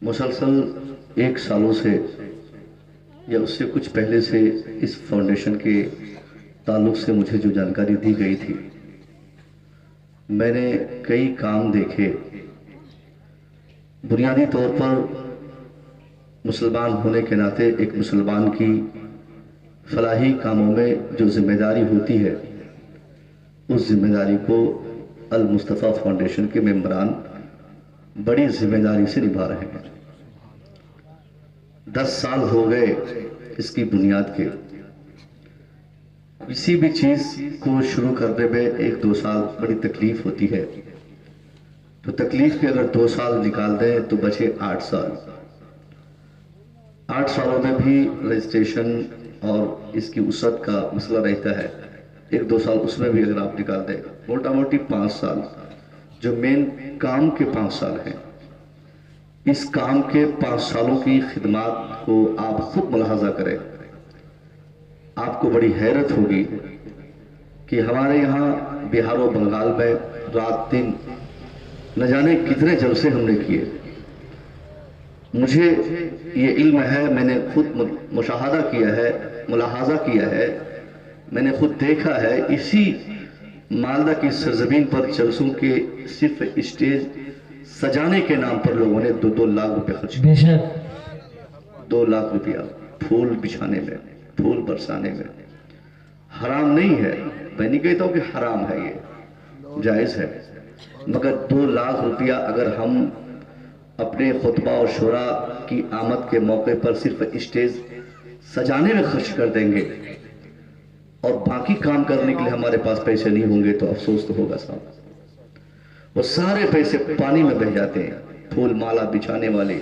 مسلسل 1 سالوں سے یا اس سے کچھ پہلے سے اس فاؤنڈیشن کے تعلق سے مجھے جو جانکاری دی گئی تھی، میں نے کئی کام دیکھے۔ بنیادی طور پر مسلمان ہونے کے ناطے ایک مسلمان کی فلاحی کاموں میں جو ذمہ داری ہوتی ہے، اس ذمہ داری کو المصطفیٰ فاؤنڈیشن کے ممبران بڑی ذمہ داری سے نبھا رہے ہیں۔ 10 سال ہو گئے اس کی بنیاد کے۔ کسی بھی چیز کو شروع کرنے میں 1-2 سال بڑی تکلیف ہوتی ہے، تو تکلیف کے اگر 2 سال نکال دیں تو بچے 8 سال۔ 8 سالوں میں بھی رجسٹریشن اور اس کی وسعت کا مسئلہ رہتا ہے، 1-2 سال اس میں بھی اگر آپ نکال دیں، موٹا موٹی 5 سال جو مین کام کے 5 سال ہیں۔ اس کام کے 5 سالوں کی خدمات کو آپ خود ملاحظہ کریں، آپ کو بڑی حیرت ہوگی کہ ہمارے یہاں بہار و بنگال میں رات دن نہ جانے کتنے جلسے ہم نے کیے۔ مجھے یہ علم ہے، میں نے خود مشاہدہ کیا ہے، ملاحظہ کیا ہے، میں نے خود دیکھا ہے۔ اسی مالدہ کی سرزمین پر جلسوں کے صرف اسٹیج سجانے کے نام پر لوگوں نے 2-2 لاکھ روپے خرچ کیے۔ 2 لاکھ روپیہ پھول بچھانے میں، پھول برسانے میں۔ حرام نہیں ہے، میں نہیں کہتا ہوں کہ حرام ہے، یہ جائز ہے، مگر 2 لاکھ روپیہ اگر ہم اپنے خطبہ اور شورا کی آمد کے موقع پر صرف اسٹیج سجانے میں خرچ کر دیں گے اور باقی کام کرنے کے لیے ہمارے پاس پیسے نہیں ہوں گے تو افسوس تو ہوگا صاحب۔ وہ سارے پیسے پانی میں بہہ جاتے ہیں۔ پھول مالا بچھانے والے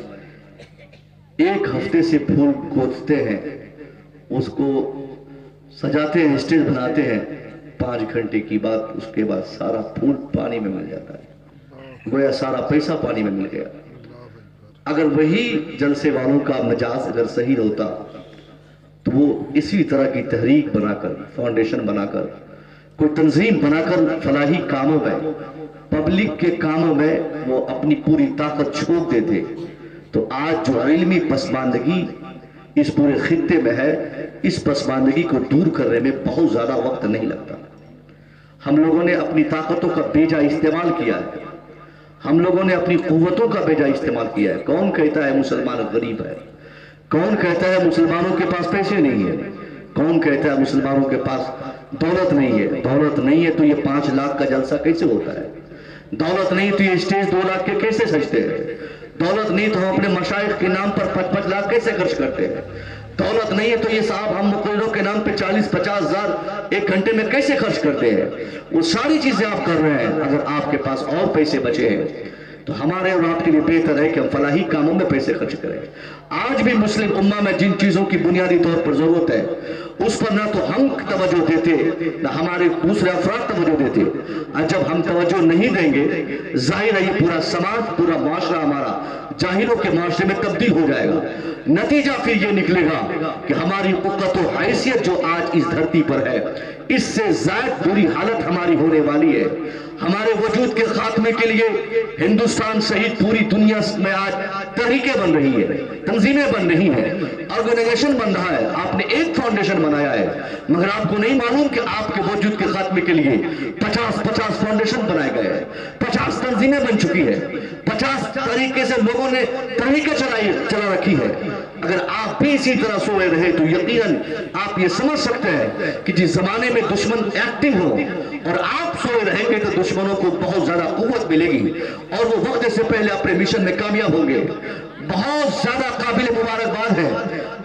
1 ہفتے سے پھول گوتھتے ہیں، اس کو سجاتے ہیں، اسٹیج بناتے ہیں، 5 گھنٹے کی بات، اس کے بعد سارا پھول پانی میں مل جاتا ہے، گویا سارا پیسہ پانی میں مل گیا۔ اگر وہی جلسے والوں کا مجاز اگر صحیح ہوتا تو وہ اسی طرح کی تحریک بنا کر، فاؤنڈیشن بنا کر، کوئی تنظیم بنا کر فلاحی کاموں میں، پبلک کے کاموں میں وہ اپنی پوری طاقت چھوڑ دیتے۔ تو آج جو علمی پسماندگی اس پورے خطے میں ہے، اس پسماندگی کو دور کرنے میں بہت زیادہ وقت نہیں لگتا۔ ہم لوگوں نے اپنی طاقتوں کا بیجا استعمال کیا ہے، ہم لوگوں نے اپنی قوتوں کا بیجا استعمال کیا ہے۔ کون کہتا ہے مسلمان غریب ہے؟ کون کہتا ہے مسلمانوں کے پاس پیسے نہیں ہے؟ کون کہتا ہے مسلمانوں کے پاس دولت نہیں ہے؟ دولت نہیں ہے تو یہ 5 لاکھ کا جلسہ کیسے ہوتا ہے؟ دولت نہیں تو یہ اسٹیج 2 لاکھ کے کیسے سجتے ہیں؟ دولت نہیں تو ہم اپنے مشائخ کے نام پر 5-5 لاکھ کیسے خرچ کرتے ہیں؟ دولت نہیں ہے تو یہ صاحب ہم مقرروں کے نام پہ 40-50 ہزار 1 گھنٹے میں کیسے خرچ کرتے ہیں؟ وہ ساری چیزیں آپ کر رہے ہیں۔ اگر آپ کے پاس اور پیسے بچے ہیں تو ہمارے اور آپ کے لیے بہتر ہے کہ ہم فلاحی کاموں میں پیسے خرچ کریں۔ آج بھی مسلم امہ میں جن چیزوں کی بنیادی طور پر ضرورت ہے، اس پر نہ تو ہم توجہ دیتے، نہ ہمارے دوسرے افراد توجہ دیتے۔ اور جب ہم توجہ نہیں دیں گے، ظاہر ہے یہ پورا سماج، پورا معاشرہ ہمارا جاہلوں کے معاشرے میں تبدیل ہو جائے گا۔ نتیجہ پھر یہ نکلے گا کہ ہماری قوت و حیثیت جو آج اس دھرتی پر ہے، اس سے زائد بری حالت ہماری ہونے والی ہے۔ ہمارے وجود کے خاتمے کے لیے ہندوستان سہیت پوری دنیا میں آج تحریکیں بن رہی ہے، تنظیمیں بن رہی ہیں، آرگنائزیشن بن رہا ہے۔ آپ نے ایک فاؤنڈیشن بنایا ہے، مگر آپ کو نہیں معلوم کہ آپ کے وجود کے خاتمے کے لیے 50 فاؤنڈیشن بنائے گئے ہیں، 50 تنظیمیں بن چکی ہیں، 50 طریقے سے لوگوں نے تحریکیں چلا رکھی ہے۔ اگر آپ بھی اسی طرح سوئے رہے تو یقیناً آپ یہ سمجھ سکتے ہیں کہ جس زمانے میں دشمن ایکٹیو ہو اور آپ سوئے رہیں گے تو دشمنوں کو بہت زیادہ قوت ملے گی اور وہ وقت سے پہلے اپنے مشن میں کامیاب ہوں گے۔ بہت زیادہ قابل مبارکباد ہے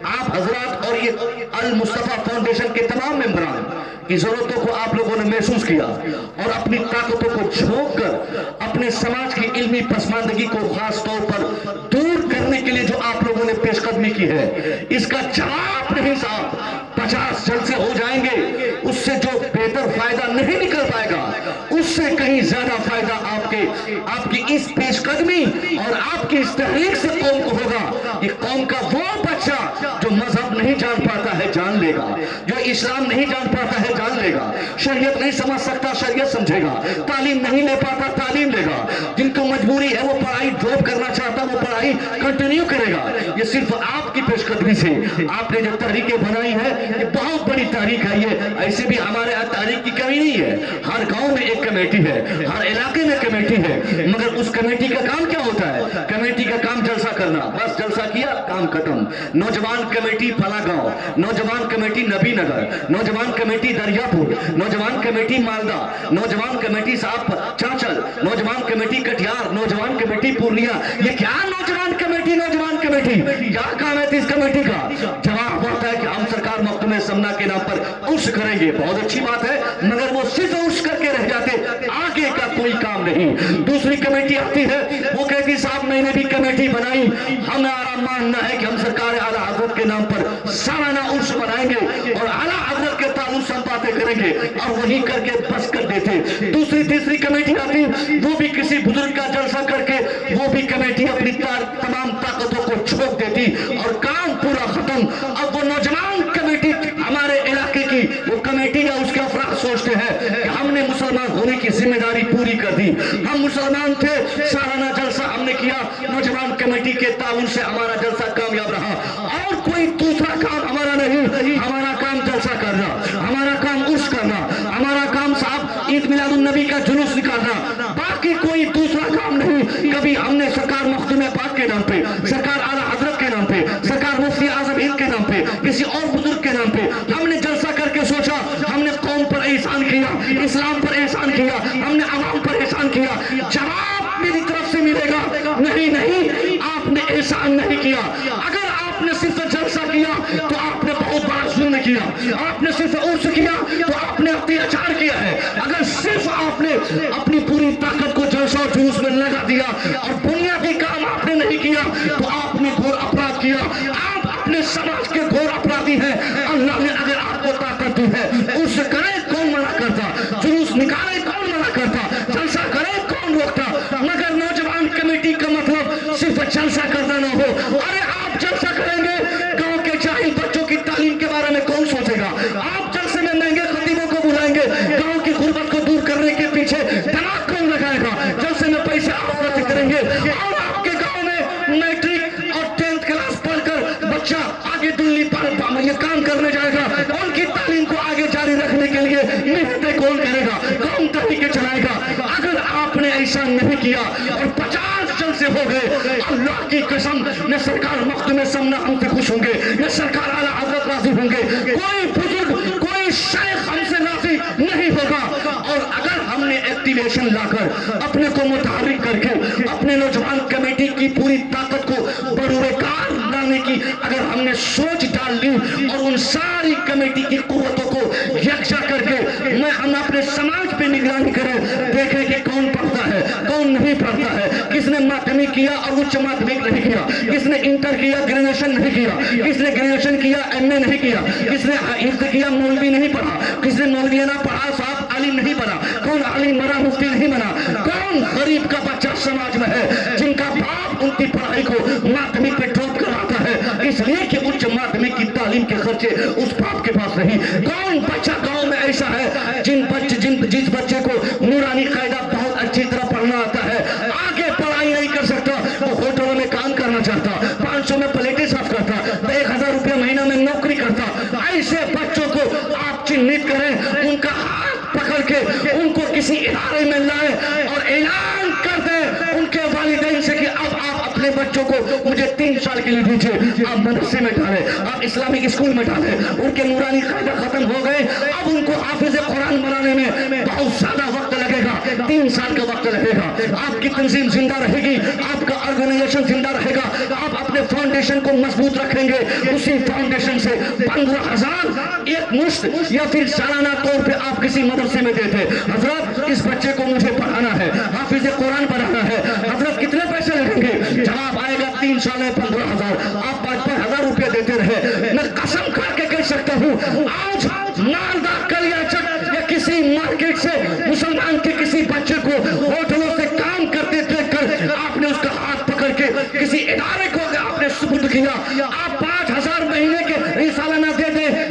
آپ حضرات اور یہ المصطفیٰ فاؤنڈیشن کے تمام ممبران کی ضرورتوں کو آپ لوگوں نے محسوس کیا اور اپنی طاقتوں کو جھونک کر اپنے سماج کی علمی پسماندگی کو خاص طور پر دور کرنے کے لیے جو آپ لوگوں نے پیش قدمی کی ہے، اس کا جواب نہیں صاحب۔ 50 جلسے ہو جائیں گے، اس سے جو بہتر فائدہ نہیں نکل پائے گا، اس سے کہیں زیادہ فائدہ آپ کی اس پیش قدمی اور آپ کی اس تحریک سے قوم کو ہوگا۔ یہ قوم کا وہ بچہ جو مذہب نہیں جان پاتا ہے جان لے گا، جو اسلام نہیں جان پاتا ہے جان لے گا، شریعت نہیں سمجھ سکتا شریعت سمجھے گا، تعلیم نہیں لے پاتا تعلیم لے گا، جن کو مجبوری ہے وہ پڑھائی ڈراپ کرنا چاہتا وہ پڑھائی کنٹینیو کرے گا۔ یہ صرف آپ کی پیش قدمی سے آپ نے جو تحریکیں بنائی ہے یہ بہت بڑی تحریک ہے، یہ ایسے بھی ہمارے یہاں تحریک کی کمی نہیں ہے، ہر گاؤں میں ایک کمیٹی ہے، ہر علاقے میں کمیٹی ہے، مگر اس کمیٹی کا کام کیا ہوتا ہے؟ کمیٹی کا کام جلسہ کرنا، بس جلسہ کیا کام ختم۔ نوجوان کمیٹی فلاں گاؤں، نوجوان کمیٹی نبی نگر، نوجوان کمیٹی دریاپور، نوجوان کمیٹی مالدہ، نوجوان کمیٹی صاحب چانچل، نوجوان کمیٹی کٹیار، نوجوان کمیٹی پورنیا، یہ کیا نوجوان کمیٹی کیا کام ہے اس کمیٹی کا؟ جواب ہوتا ہے کہ ہم سرکار محکمہ سمنا کے نام پر عرس کریں گے، بہت اچھی بات ہے، مگر وہ صرف عرس کر کے رہ جاتے، آگے کا کوئی کام نہیں۔ دوسری کمیٹی آتی ہے، وہ کہتی صاحب میں نے بھی کمیٹی بنائی، ہمارا ماننا ہے کہ ہم سرکار اعلیٰ حضرت کے نام پر سالانہ عرس بنائیں گے اور اعلیٰ حضرت کے تعلق سے ہم باتیں کریں گے، اور وہی کر کے بس کر دیتے۔ دوسری تیسری کمیٹی آتی، وہ بھی کسی بزرگ کا جلسہ کر کے وہ بھی کمیٹی اپنی تمام طاقتوں کو چھوڑ دیتی اور کام پورا ختم۔ اب وہ نوجوان کمیٹی ہمارے علاقے کی وہ کمیٹی یا اس کے افراد سوچتے ہیں کہ ہم نے مسلمان ہونے کی ذمہ داری پوری کر دی، ہم مسلمان تھے، سالانہ جلسہ ہم نے کیا، نوجوان کمیٹی کے تعاون سے ہمارا جلسہ کامیاب رہا، اور کوئی دوسرا کام ہمارا نہیں، ہمارا کام جلسہ کرنا، ہمارا کام عرس کرنا، ہمارا کام صاحب عید میلاد النبی کا جلوس نکالنا، باقی کوئی دوسرا کام نہیں۔ کبھی ہم نے سرکار مختوم پاک کے نام پہ، سرکار اعلیٰ حضرت کے نام پہ، سرکار مفتی اعظم ہند کے نام پہ، کسی اور بزرگ کے نام پہ ہم نے جلسہ کر کے سوچا ہم نے قوم پر احسان کیا، اسلام پر احسان کیا، ہم نے عوام پر احسان کیا؟ جواب میری طرف سے ملے گا نہیں، آپ نے احسان نہیں کیا۔ اگر آپ نے صرف جلسہ کیا تو آپ نے بہت بڑا ظلم کیا، آپ نے صرف عرس کیا تو آپ نے اتیاچار کیا ہے، اگر صرف آپ نے اپنی پوری طاقت کو جلسہ اور جلوس میں لگا دیا اور بنیادی کام آپ نے نہیں کیا تو آپ نے گھور اپرادھ کیا، آپ اپنے سماج کے گھور اپرادھی ہیں۔ اللہ نے اگر آپ کو طاقت دی ہے، عرس کرے کون منع کرتا، جلوس نکالے کون منع کرتا، جلسہ کرے کون روکتا؟ مگر نوجوان کمیٹی کا مطلب صرف جلسہ کرنا نہ ہو۔ ارے آپ جلسہ کریں گے، گاؤں کے جاہل بچوں کی تعلیم کے بارے میں کون سوچے گا؟ آپ جلسے میں مہنگے خطیبوں کو بلائیں گے، گاؤں کی غربت کو دور کرنے کے پیچھے دماغ کون لگائے گا؟ جلسے میں پیسے آپ خرچ کریں گے، اور آپ کے گاؤں میں میٹرک اور 10th کلاس پڑھ کر بچہ آگے دلی پر یہ کام کرنے جائے گا، ان کی تعلیم کو آگے جاری رکھنے کے لیے محنتیں کون کرے گا؟ کون طریقے چلائے گا؟ اگر آپ نے ایسا نہیں کیا اور 50 جلسے ہو گئے، اللہ کی قسم نہ سرکار مختوم سمنا ہم سے خوش ہوں گے، نہ سرکار اعلیٰ حضرت راضی ہوں گے، کوئی بزرگ کوئی شیخ ہم سے راضی نہیں ہوگا۔ اور اگر ہم نے ایکٹیویشن لا کر اپنے کو متحرک کر کے اپنے نوجوان کمیٹی کی پوری طاقت کو بروئے کار لانے کی اگر ہم نے سوچ ڈال لی اور ان ساری کمیٹی کی قوتوں کو یکجا کر کے ہم اپنے سماج پہ نگرانی کریں، دیکھیں کہ کون پڑھتا ہے کون نہیں پڑھتا ہے، کس نے ماتمیک کیا اور اچ ماتمیک نہیں کیا، کس نے انٹر کیا گریجویشن نہیں کیا، کس نے گریجویشن کیا ایم اے نہیں کیا، کس نے حفظ کیا مولوی نہیں پڑھا، کس نے مولویانہ پڑھا صاحب عالم نہیں بنا، کون عالم بنا مفتی نہیں بنا، کون غریب کا بچہ سماج میں ہے جن کا باپ ان کی پڑھائی کو ماتمیک پہ ڈراپ کراتا ہے اس لیے کہ اچ ماتمیک کی تعلیم کے خرچے اس باپ کے پاس نہیں، کون بچہ گاؤں میں ایسا ہے جس بچے کو نورانی قاعدہ بہت اچھی طرح پڑھنا آتا ہے، آگے پڑھائی نہیں کر سکتا، وہ ہوٹلوں میں کام کرنا چاہتا، 500 میں پلیٹیں صاف کرتا، 1000 روپے مہینہ میں نوکری کرتا، ایسے بچوں کو آپ چنت کریں، ان کا ہاتھ پکڑ کے ان کو کسی ادارے میں لائیں اور اعلان کر دیں ان کے والدین سے کہ اب آپ اپنے بچوں کو مجھے 3 سال کے لیے دیجئے، آپ مدرسے میں ڈالیں، آپ اسلامک اسکول میں ڈالیں، ان کے نورانی قاعدہ ختم ہو گئے، اب ان کو حافظ قرآن بنانے میں بہت زیادہ وقت لگے گا، 3 سال کا وقت لگے گا، آپ کی تنظیم زندہ رہے گی، آپ کا آرگنائزیشن زندہ رہے گا، آپ اپنے فاؤنڈیشن کو مضبوط رکھیں گے، اسی فاؤنڈیشن سے 15,000 ایک مشت یا پھر سالانہ طور پہ آپ کسی مدرسے میں دیتے، حضرت اس بچے کو مجھے پڑھانا ہے، حافظ قرآن بنانا ہے، حضرت کتنے پیسے لگیں گے؟ جواب آئے گا 3 سال میں 15,000، آپ 5,000 روپے دیتے رہے۔ میں قسم کھا کے کہہ سکتا ہوں آج مالدہ کلیاچک یا کسی مارکیٹ سے مسلمان کے کسی بچے کو ہوٹلوں سے کام کرتے دیکھ کر آپ نے اس کا ہاتھ پکڑ کے کسی ادارے کو آپ نے سپرد کیا، آپ 5,000 مہینے کے سالانہ دے دیں،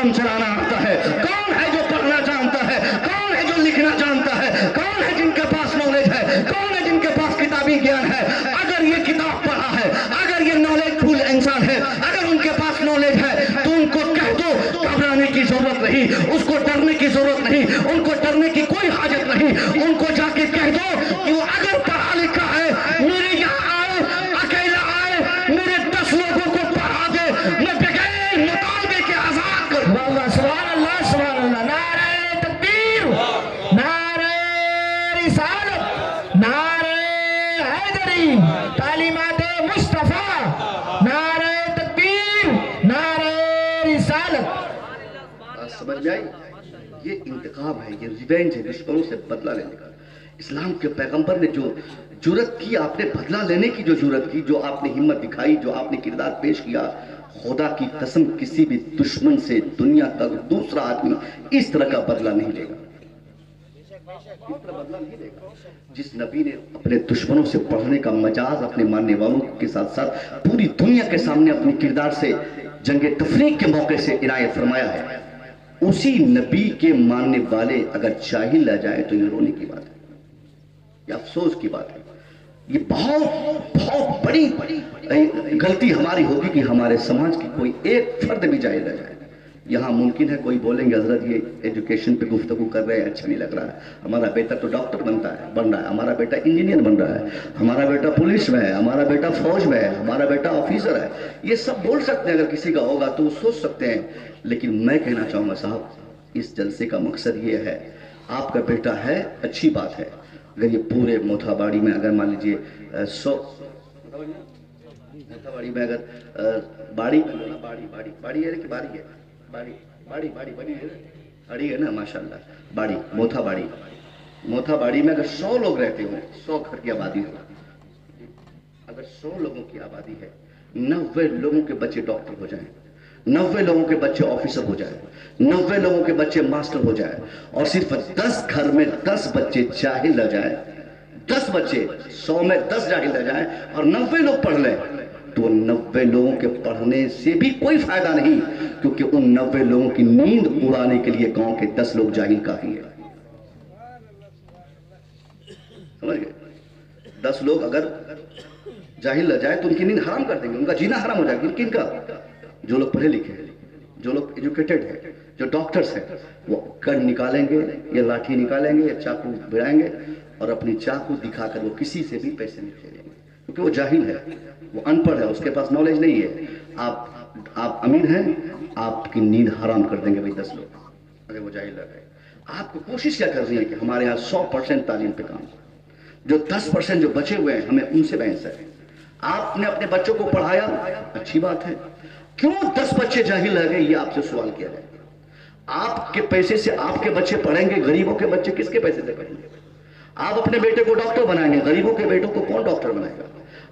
قلم چلانا آتا ہے؟ کون ہے جو پڑھنا جانتا ہے؟ کون ہے جو لکھنا جانتا ہے؟ کون ہے جن کے پاس نالج ہے؟ کون ہے جن کے پاس کتابی گیان ہے؟ اگر یہ کتاب پڑھا ہے، اگر یہ نالج فل انسان ہے، اگر ان کے پاس نالج ہے تو ان کو کہہ دو گھبرانے کی ضرورت نہیں، اس کو ڈرنے کی ضرورت نہیں، ان کو ڈرنے کی کوئی حاجت نہیں۔ ان کو جا کے کہہ دو کہ وہ اگر پڑھا لکھا ہے میرے یہاں آئے، اکیلا آئے، میرے 10 لوگوں کو پڑھا دے، میں بغیر مطالبے کے آزاد کر دوں۔ اللہ سبحان اللہ سبحان اللہ، نعرہ تکبیر، نعرہ رسالت، نعرہ حیدری، تعلیمات مصطفیٰ، نعرہ تکبیر، نعرہ رسالت۔ سمجھ میں آئی؟ یہ انتقام ہے، یہ ریونج ہے، دشمنوں سے بدلہ لینے کا۔ اسلام کے پیغمبر نے جو جرت کی، آپ نے بدلہ لینے کی جو جرت کی، جو آپ نے ہمت دکھائی، جو آپ نے کردار پیش کیا، خدا کی قسم کسی بھی دشمن سے دنیا کا دوسرا آدمی اس طرح کا بدلہ نہیں لے گا، اس طرح بدلہ نہیں لے گا۔ جس نبی نے اپنے دشمنوں سے پڑھنے کا مجاز اپنے ماننے والوں کے ساتھ ساتھ پوری دنیا کے سامنے اپنے کردار سے جنگ تفریق کے موقع سے عنایت فرمایا ہے، اسی نبی کے ماننے والے اگر جاہل رہ جائے تو یہ رونے کی بات ہے، یہ افسوس کی بات ہے۔ یہ بہت بہت بڑی غلطی ہماری ہوگی کہ ہمارے سماج کی کوئی ایک فرد بھی جاہل رہ جائے۔ یہاں ممکن ہے کوئی بولیں گے حضرت یہ ایجوکیشن پہ گفتگو کر رہے ہیں، اچھا نہیں لگ رہا ہے، ہمارا بیٹا تو ڈاکٹر بن رہا ہے، ہمارا بیٹا انجینئر بن رہا ہے، ہمارا بیٹا پولیس میں ہے، ہمارا بیٹا فوج میں ہے، ہمارا بیٹا آفیسر ہے۔ یہ سب بول سکتے ہیں، اگر کسی کا ہوگا تو وہ سوچ سکتے ہیں، لیکن میں کہنا چاہوں گا صاحب اس جلسے کا مقصد یہ ہے، آپ کا بیٹا ہے اچھی بات ہے، اگر یہ پورے موتھا باڑی میں اگر مان لیجئے 100 موتھا باڑی میں اگر باڑی ہے کہ باری ہے، باڑی ہے نا ماشاءاللہ، باڑی موتھا باڑی میں اگر 100 لوگ رہتے ہوں، 100 گھر کی آبادی ہو، اگر 100 لوگوں کی آبادی ہے، 90 لوگوں کے بچے ڈاکٹر ہو جائیں، 90 لوگوں کے بچے آفیسر ہو جائیں، 90 لوگوں کے بچے ماسٹر ہو جائیں، اور صرف 10 گھر میں 10 بچے جاہل رہ جائیں، 10 بچے 100 میں 10 جاہل رہ جائیں اور 90 لوگ پڑھ لیں، تو 90 لوگوں کے پڑھنے سے بھی کوئی فائدہ نہیں، کیونکہ ان 90 لوگوں کی نیند اڑانے کے لیے گاؤں کے 10 لوگ جاہل کافی ہے۔ سمجھ گئے؟ 10 لوگ اگر جاہل رہ جائے تو ان کی نیند حرام کر دیں گے، ان کا جینا حرام ہو جائے گا۔ کن کا؟ جو لوگ پڑھے لکھے ہیں، جو لوگ ایجوکیٹڈ ہیں، جو ڈاکٹرز ہیں، وہ کڑ نکالیں گے یا لاٹھی نکالیں گے یا چاقو بھڑائیں گے اور اپنی چاقو دکھا کر وہ کسی سے بھی پیسے نہیں لے لیں گے، کیونکہ وہ جاہل ہے، وہ ان پڑھ ہے، اس کے پاس نالج نہیں ہے۔ آپ امیر ہیں، آپ کی نیند حرام کر دیں گے بھائی 10 لوگ اگر وہ جاہل رہ گئے۔ آپ کو کوشش کیا کر رہی ہے کہ ہمارے ہاں 100% تعلیم پہ کام، جو 10% جو بچے ہوئے ہیں ہمیں ان سے بحث ہے۔ آپ نے اپنے بچوں کو پڑھایا، اچھی بات ہے، کیوں 10 بچے جاہل رہ گئے یہ آپ سے سوال کیا جائے۔ آپ کے پیسے سے آپ کے بچے پڑھیں گے، غریبوں کے بچے کس کے پیسے سے پڑھیں گے؟ آپ اپنے بیٹے کو ڈاکٹر بنائیں گے، غریبوں کے بیٹوں کو کون ڈاکٹر بنائے گا؟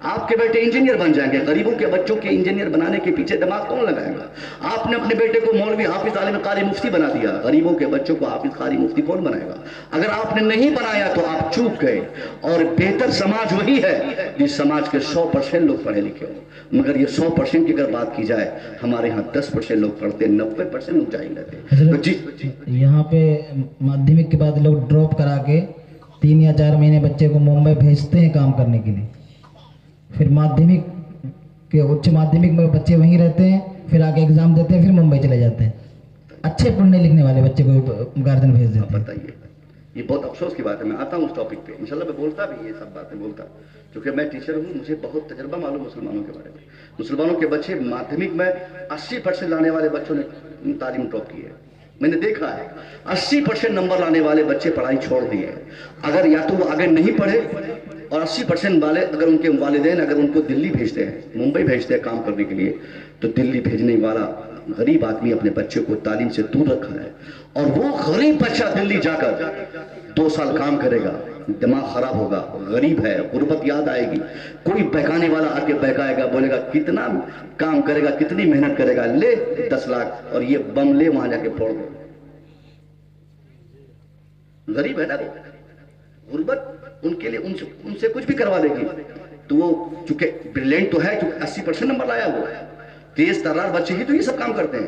آپ کے بیٹے انجینئر بن جائیں گے، غریبوں کے بچوں کے انجینئر بنانے کے پیچھے دماغ کون لگائے گا؟ آپ نے اپنے بیٹے کو مولوی حافظ عالم قاری مفتی بنا دیا، غریبوں کے بچوں کو حافظ قاری مفتی کون بنائے گا؟ اگر آپ نے نہیں بنایا تو آپ چوک گئے، اور بہتر سماج وہی ہے جس سماج کے 100% لوگ پڑھے لکھے ہوں، مگر یہ 100% کی اگر بات کی جائے ہمارے ہاں 10% لوگ پڑھتے، 90% لوگ جاہل رہتے۔ یہاں پہ مادھمک کے بعد لوگ ڈراپ کرا کے 3 یا 4 مہینے بچے کو ممبئی بھیجتے ہیں کام کرنے کے لیے، پھر مادھمک کے اچ مادھمک میں بچے وہیں رہتے ہیں، پھر آگے ایگزام دیتے ہیں، پھر ممبئی چلے جاتے ہیں۔ اچھے پڑھنے لکھنے والے بچے کو گارجن بھیج دیتے ہیں۔ بتائیے، یہ بہت افسوس کی بات ہے۔ میں آتا ہوں اس ٹاپک پہ، انشاءاللہ میں بولتا بھی یہ سب باتیں بولتا، کیونکہ میں ٹیچر ہوں، مجھے بہت تجربہ معلوم مسلمانوں کے بارے میں۔ مسلمانوں کے بچے مادھمک میں 80% لانے والے بچوں نے تعلیم ڈراپ کی ہے، میں نے دیکھا ہے 80% نمبر لانے والے بچے پڑھائی چھوڑ دی ہے، اگر یا تو وہ آگے نہیں پڑھے، اور 80% والے اگر ان کے والدین اگر ان کو دلی بھیجتے ہیں، ممبئی بھیجتے ہیں کام کرنے کے لیے، تو دلی بھیجنے والا غریب آدمی اپنے بچے کو تعلیم سے دور رکھا ہے، اور وہ غریب بچہ دلی جا کر 2 سال کام کرے گا، دماغ خراب ہوگا، غریب ہے، غربت یاد آئے گی، کوئی بہکانے والا آ کے بہکائے گا، بولے گا کتنا کام کرے گا، کتنی محنت کرے گا، لے 10 لاکھ اور یہ بم لے وہاں جا کے پھوڑ دو۔ غریب ہے نا وہ، غربت ان کے لیے ان سے کچھ بھی کروا دے گی، تو وہ چونکہ بریلینٹ تو ہے، چونکہ 80% نمبر لایا ہوا ہے، تیز ترار بچے ہی تو یہ سب کام کرتے ہیں،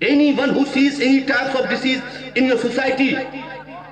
Anyone who sees any types of disease in your society,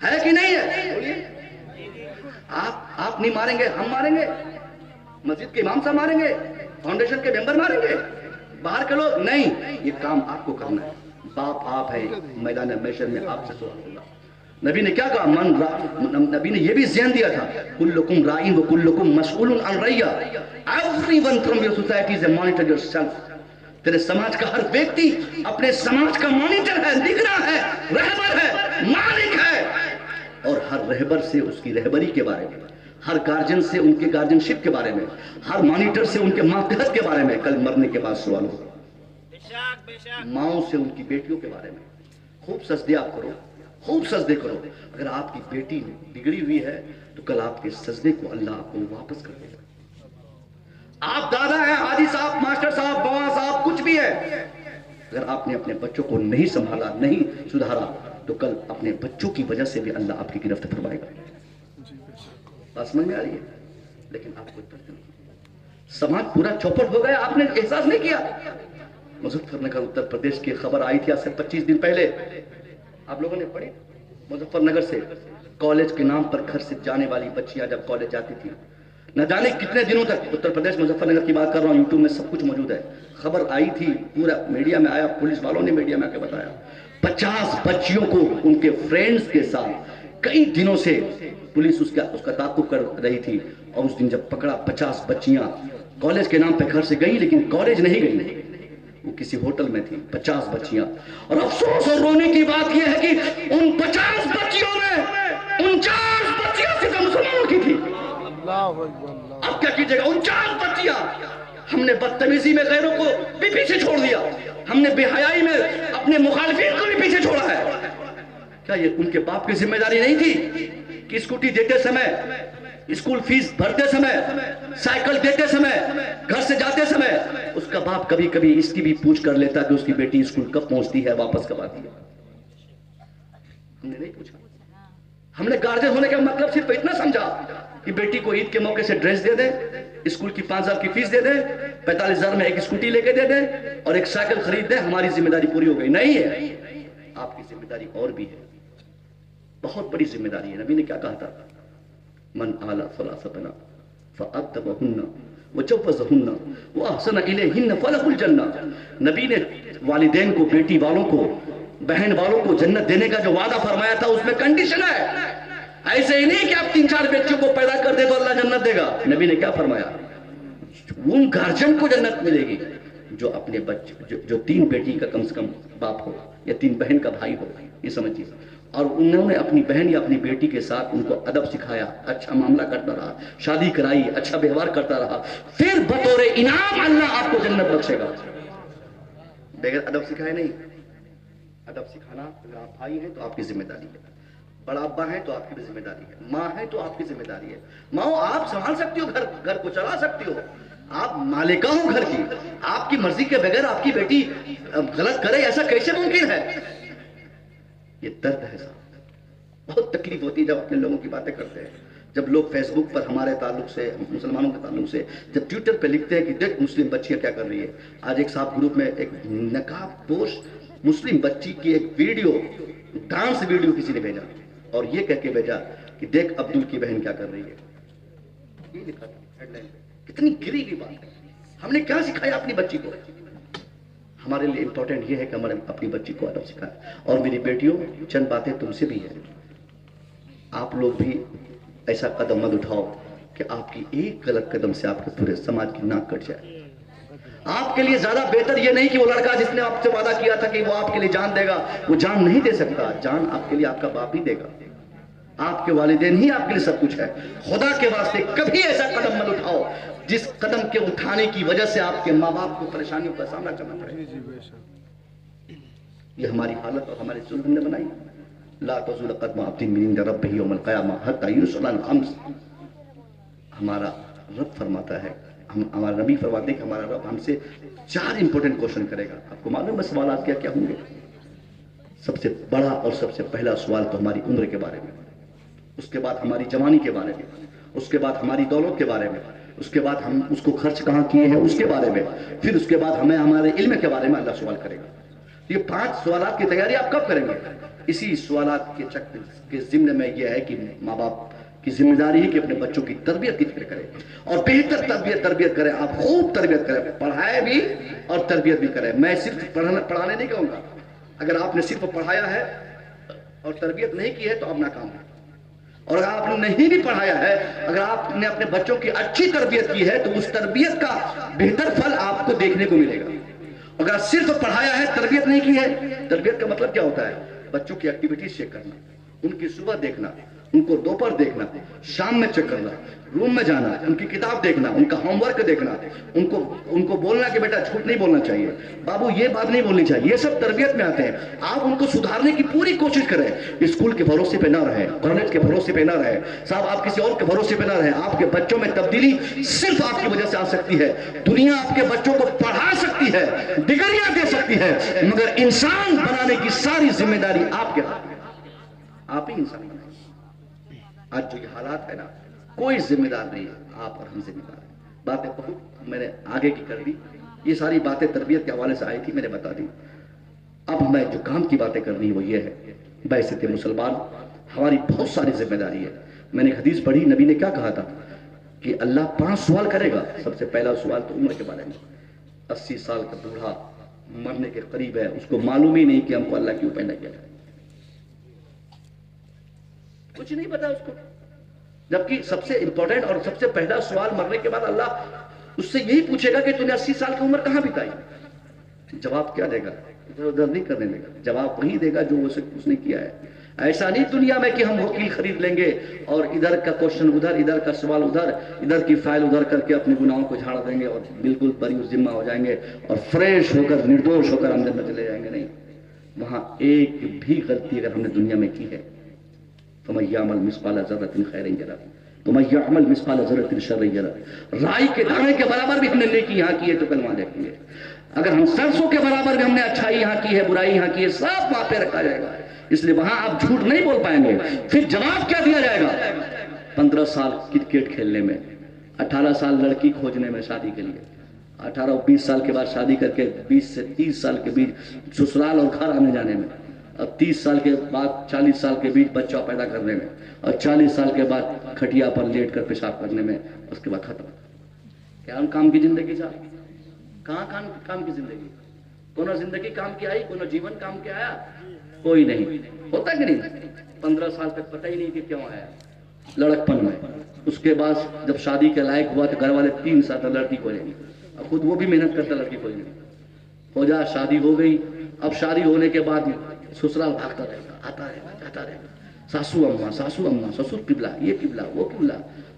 ہے کہ نہیں ہے؟ بولیے. آپ نہیں ماریں گے، ہم ماریں گے، مسجد کے امام صاحب ماریں گے، فاؤنڈیشن کے ممبر ماریں گے، باہر کے لوگ نہیں. یہ کام آپ کو کرنا ہے. باپ آپ ہیں، میدان محشر میں آپ سے سوال ہوگا. نبی نے کیا کہا؟ نبی نے یہ بھی ذہن دیا تھا، کلکم رائن و کلکم مسئول عن رعیہ. Everyone from your society is a monitor yourself. تیرے سماج کا ہر ویکتی اپنے سماج کا مانیٹر ہے، نگراں ہے، رہبر ہے، مالک ہے. اور ہر رہبر سے اس کی رہبری کے بارے میں، ہر گارجن سے ان کے گارجنشپ کے بارے میں، ہر مانیٹر سے ان کے ماتحت کے بارے میں کل مرنے کے بعد سوال ہوگا. ماؤں سے ان کی بیٹیوں کے بارے میں. خوب سجدے آپ کرو، خوب سجدے کرو. اگر آپ کی بیٹی بگڑی ہوئی ہے تو کل آپ کے سجدے کو اللہ آپ کو واپس کر دے گا. آپ دادا ہیں، حاجی صاحب، ماسٹر صاحب، بوا صاحب، کچھ بھی ہے، اگر آپ نے اپنے بچوں کو نہیں سنبھالا، نہیں سدھارا تو کل اپنے بچوں کی وجہ سے بھی اللہ آپ کی گرفت فرمائے گا. بات سمجھ میں آ رہی ہے؟ لیکن آپ کو سماج پورا چوپٹ ہو گیا، آپ نے احساس نہیں کیا. مظفر نگر اتر پردیش کی خبر آئی تھی آج سے 25 دن پہلے، آپ لوگوں نے پڑھی؟ مظفر نگر سے کالج کے نام پر گھر سے جانے والی بچیاں جب کالج جاتی تھی، نہ جانے کتنے دنوں تک، اتر پردیش مظفر نگر کی بات کر رہا ہوں، یوٹیوب میں سب کچھ موجود ہے. خبر آئی تھی، پورا میڈیا میں آیا، پولیس والوں نے میڈیا میں آ کے بتایا. 50 بچیوں کو ان کے فرینڈز کے ساتھ کئی دنوں سے پولیس اس کا تعاقب کر رہی تھی. اور اس دن جب پکڑا، 50 بچیاں کالج کے نام پہ گھر سے گئی لیکن کالج نہیں گئی، وہ کسی ہوٹل میں تھی. 50 بچیاں. اور افسوس اور رونے کی بات یہ ہے کہ ان 50 بچیوں میں 49 بچیاں صرف مسلمانوں کی تھی. اب کیا کیجئے گا؟ 49 بچیاں. ہم نے بدتمیزی میں غیروں کو بھی پیچھے چھوڑ دیا، ہم نے بے حیائی میں اپنے مخالفین کو بھی پیچھے چھوڑا ہے. کیا یہ ان کے باپ کی ذمہ داری نہیں تھی کہ اسکوٹی دیتے سمے، اسکول فیس بھرتے سمے، سائیکل دیتے سمے، گھر سے جاتے سمے اس کا باپ کبھی کبھی اس کی بھی پوچھ کر لیتا کہ اس کی بیٹی اسکول کب پہنچتی ہے، واپس کب آتی ہے؟ ہم نے نہیں پوچھا. ہم نے گارجن ہونے کا مطلب صرف اتنا سمجھا کہ بیٹی کو عید کے موقع سے ڈریس دے دیں، اسکول کی 5,000 کی فیس دے دیں، 45,000 میں ایک اسکوٹی لے کے دے دیں اور ایک سائیکل خرید دیں، ہماری ذمہ داری پوری ہو گئی. نہیں ہے، آپ کی ذمہ داری اور بھی ہے، بہت بڑی ذمہ داری ہے. نبی نے کیا کہا تھا؟ من آل ثلاثتنا فأدبهن وجوزهن وأحسن إليهن فله الجنة. نبی نے والدین کو، بیٹی والوں کو، بہن والوں کو جنت دینے کا جو وعدہ فرمایا تھا اس میں کنڈیشن ہے. ایسے ہی نہیں کہ آپ 3-4 بیٹیوں کو پیدا کر دے تو اللہ جنت دے گا. نبی نے کیا فرمایا؟ ان گارجن کو جنت ملے گی جو اپنے بچے، جو 3 بیٹی کا کم سے کم باپ ہو یا 3 بہن کا بھائی ہو. یہ سمجھیے. اور انہوں نے اپنی بہن یا اپنی بیٹی کے ساتھ ان کو ادب سکھایا، اچھا معاملہ کرتا رہا، شادی کرائی، اچھا ویوہار کرتا رہا، پھر بطور انعام اللہ آپ کو جنت بخشے گا. بغیر ادب سکھائے نہیں. ادب سکھانا، اگر آپ بھائی ہیں تو آپ کی ذمہ داری ہے، بڑا ابا ہیں تو آپ کی بھی ذمہ داری ہے، ماں ہے تو آپ کی ذمہ داری ہے. ماں آپ سنبھال سکتی ہو، گھر کو چلا سکتی ہو، آپ مالکہ ہو گھر کی. آپ کی مرضی کے بغیر آپ کی بیٹی غلط کرے، ایسا کیسے ممکن ہے؟ یہ درد ہے صاحب. بہت تکلیف ہوتی ہے جب اپنے لوگوں کی باتیں کرتے ہیں. جب لوگ فیس بک پر ہمارے تعلق سے، مسلمانوں کے تعلق سے، جب ٹویٹر پہ لکھتے ہیں کہ دیکھ مسلم بچیاں کیا کر رہی ہے. آج ایک صاحب گروپ میں ایک نقاب پوش مسلم بچی کی ایک ویڈیو، ڈانس ویڈیو کسی نے بھیجا اور یہ کہہ کے بھیجا کہ دیکھ عبدل کی بہن کیا کر رہی ہے. یہ لکھا تھا ہیڈ لائن پہ. کتنی گری ہوئی بات ہے. ہم نے کیا سکھایا اپنی بچی کو؟ ہمارے لیے امپورٹنٹ یہ ہے کہ ہمارے اپنی بچی کو ادب سکھائیں. اور میری بیٹیوں، چند باتیں تم سے بھی ہیں. آپ لوگ بھی ایسا قدم مت اٹھاؤ کہ آپ کی ایک غلط قدم سے آپ کے پورے سماج کی ناک کٹ جائے. آپ کے لیے زیادہ بہتر یہ نہیں کہ وہ لڑکا جس نے آپ سے وعدہ کیا تھا کہ وہ آپ کے لیے جان دے گا، وہ جان نہیں دے سکتا. جان آپ کے لیے آپ کا باپ ہی دے گا، آپ کے والدین ہی آپ کے لیے سب کچھ ہے. خدا کے واسطے کبھی ایسا قدم مت اٹھاؤ جس قدم کے اٹھانے کی وجہ سے آپ کے ماں باپ کو پریشانیوں کا سامنا کرنا پڑے. یہ ہماری حالت اور ہماری سنت نے بنائی. لا تزول قدم عبد من عند ربه يوم القيامة حتى يسأل عن خمس. ہمارا رب فرماتا ہے، ہمارا نبی فرماتے ہیں کہ ہمارا رب ہم سے 4 امپورٹنٹ کوشچن کرے گا. آپ کو معلوم ہے سوالات کیا ہوں گے؟ سب سے بڑا اور سب سے پہلا سوال تو ہماری عمر کے بارے میں، اس کے بعد ہماری جوانی کے بارے میں، اس کے بعد ہماری دولت کے بارے میں، اس کے بعد ہم اس کو خرچ کہاں کیے ہیں اس کے بارے میں، پھر اس کے بعد ہمیں ہمارے علم کے بارے میں اللہ سوال کرے گا. یہ 5 سوالات کی تیاری آپ کب کریں گے؟ اسی سوالات کے چکر کے ضمن میں یہ ہے کہ ماں باپ کی ذمہ داری ہے کہ اپنے بچوں کی تربیت کی فکر کریں اور بہتر تربیت کریں. آپ خوب تربیت کریں, پڑھائیں بھی اور تربیت بھی کریں. میں صرف پڑھانے نہیں کہوں گا. اگر آپ نے صرف پڑھایا ہے اور تربیت نہیں کی ہے تو آپ ناکام ہیں. اور اگر آپ نے نہیں بھی پڑھایا ہے, اگر آپ نے اپنے بچوں کی اچھی تربیت کی ہے تو اس تربیت کا بہتر پھل آپ کو دیکھنے کو ملے گا. اگر صرف پڑھایا ہے تربیت نہیں کی ہے, تربیت کا مطلب کیا ہوتا ہے؟ بچوں کی ایکٹیویٹیز چیک کرنا, ان کی صبح دیکھنا, ان کو دوپہر دیکھنا, شام میں چیک کرنا, روم میں جانا, ان کی کتاب دیکھنا, ان کا ہوم ورک دیکھنا, ان کو بولنا کہ بیٹا جھوٹ نہیں بولنا چاہیے, بابو یہ بات نہیں بولنی چاہیے. یہ سب تربیت میں آتے ہیں. آپ ان کو سدھارنے کی پوری کوشش کریں. اسکول کے بھروسے پہ نہ رہیں, کالج کے بھروسے پہ نہ رہیں, صاحب آپ کسی اور کے بھروسے پہ نہ رہیں. آپ کے بچوں میں تبدیلی صرف آپ کی وجہ سے آ سکتی ہے. دنیا آپ کے بچوں کو پڑھا سکتی ہے, ڈگریاں دے سکتی ہے, مگر انسان بنانے کی ساری ذمہ داری آپ کے ہاتھ میں. آپ ہی انسان بنائیں. آج جو یہ حالات ہے نا, کوئی ذمہ دار نہیں ہے, آپ اور ہم ذمہ دار ہیں. باتیں بہت میں نے آگے کی کر دی. یہ ساری باتیں تربیت کے حوالے سے آئی تھی, میں نے بتا دی. اب میں جو کام کی باتیں کرنی وہ یہ ہے, بعثت مسلمان ہماری بہت ساری ذمہ داری ہے. میں نے حدیث پڑھی, نبی نے کیا کہا تھا کہ اللہ 5 سوال کرے گا. سب سے پہلا سوال تو عمر کے بارے میں. 80 سال کا بوڑھا مرنے کے قریب ہے, اس کو معلوم ہی نہیں کہ ہم کو اللہ کیوں پیدا کیا ہے, کچھ نہیں پتا اس کو. جبکہ سب سے امپورٹنٹ اور سب سے پہلا سوال مرنے کے بعد اللہ اس سے یہی پوچھے گا کہ تو نے 80 سال کی عمر کہاں بتائی. جواب کیا دے گا؟ ادھر ادھر نہیں کرنے دے گا, جواب وہی دے گا جو اس نے کیا ہے. ایسا نہیں دنیا میں کہ ہم وکیل خرید لیں گے اور ادھر کا کوشچن ادھر, ادھر کا سوال ادھر, ادھر کی فائل ادھر کر کے اپنے گناہوں کو جھاڑ دیں گے اور بالکل بری ذمہ ہو جائیں گے اور فریش ہو کر, نردوش ہو کر ہم جنت چلے جائیں گے. نہیں, وہاں ایک بھی غلطی اگر ہم نے دنیا میں کی ہے, فَمَن يَعْمَلْ مِثْقَالَ ذَرَّةٍ خَيْرًا يَرَهُ وَمَن يَعْمَلْ مِثْقَالَ ذَرَّةٍ شَرًّا يَرَهُ. رائی کے دانے کے برابر بھی ہم نے نیکی یہاں کی ہے تو کلمہ دیکھیں گے. اگر ہم سرسوں کے برابر بھی ہم نے اچھائی یہاں کی ہے, برائی یہاں کی ہے, سب وہاں پہ رکھا جائے گا. اس لیے وہاں آپ جھوٹ نہیں بول پائیں گے. پھر جواب کیا دیا جائے گا؟ 15 سال کرکٹ کھیلنے میں, 18 سال لڑکی کھوجنے میں شادی کے لیے, 18 اور 20 سال کے بعد شادی کر کے 20 سے 30 سال کے بیچ سسرال اور گھر آنے جانے میں, اور 30 سال کے بعد 40 سال کے بیچ بچہ پیدا کرنے میں, اور 40 سال کے بعد کھٹیا پر لیٹ کر پیشاب کرنے میں, اس کے بعد ختم. کیا ہم کام کی زندگی چاہ, کہاں کام کی زندگی؟ کونو زندگی کام کی آئی, کونو جیون کام کی آیا؟ کوئی نہیں. ہوتا کہ نہیں؟ 15 سال تک پتہ ہی نہیں کہ کیوں آیا, لڑکپن میں. اس کے بعد جب شادی کے لائق ہوا تو گھر والے 3 سال لڑکی کو لیں گے, اور خود وہ بھی محنت کرتا لڑکی کو لیں گے. ہو جا, شادی ہو گئی. اب شادی ہونے کے بعد سسرال بھاگتا رہے گا, آتا رہے گا, جاتا رہے گا. ساسو اماں, سسر قبلہ, یہ قبلہ, وہ قبلہ.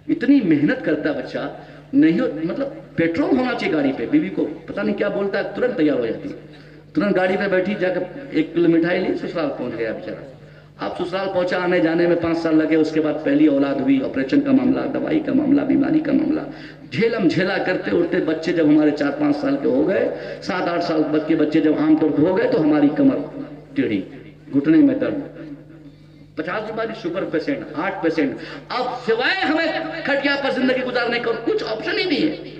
اتنی محنت کرتا بچہ نہیں, مطلب پیٹرول ہونا چاہیے گاڑی پہ. بیوی کو پتہ نہیں کیا بولتا ہے, ترنت تیار ہو جاتی ہے, ترنت گاڑی پہ بیٹھی, جا کے 1 کلو مٹھائی لی, سسرال پہنچ گیا بیچارہ. اب سسرال پہنچا, آنے جانے میں 5 سال لگے. اس کے بعد پہلی اولاد ہوئی, آپریشن کا معاملہ, دوائی کا معاملہ, بیماری کا معاملہ, جھیلا کرتے اٹھتے بچے جب ہمارے 4-5 سال کے ہو گئے, 7-8 سال کے بچے جب عام طور پر ہو گئے تو ہماری کمر ٹیڑھی, گھٹنے میں درد, 50 بیماری, شوگر پیشنٹ, ہارٹ پیشنٹ. اب سوائے ہمیں کھٹیا پر زندگی گزارنے کا کچھ آپشن ہی نہیں ہے.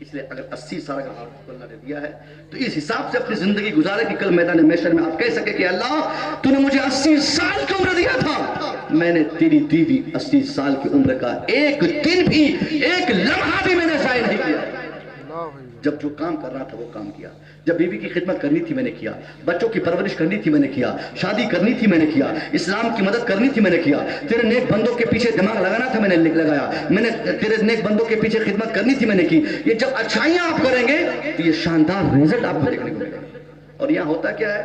اس لیے اگر 80 سال کا ہاتھ اللہ نے دیا ہے تو اس حساب سے اپنی زندگی گزارے کہ کل میدان محشر میں آپ کہہ سکے کہ اللہ تو نے مجھے 80 سال کی عمر دیا تھا, میں نے تیری دی ہوئی 80 سال کی عمر کا ایک دن بھی, ایک لمحہ بھی میں نے ضائع نہیں کیا. جب جو کام کر رہا تھا وہ کام کیا. جب بیوی کی خدمت کرنی تھی میں نے کیا, بچوں کی پرورش کرنی تھی میں نے کیا, شادی کرنی تھی میں نے کیا, اسلام کی مدد کرنی تھی میں نے کیا, تیرے نیک بندوں کے پیچھے دماغ لگانا تھا میں نے لگایا, میں نے تیرے نیک بندوں کے پیچھے خدمت کرنی تھی میں نے کی. یہ جب اچھائیاں آپ کریں گے تو یہ شاندار رزلٹ آپ کو دیکھنے کو ملے گا. اور یہاں ہوتا کیا ہے,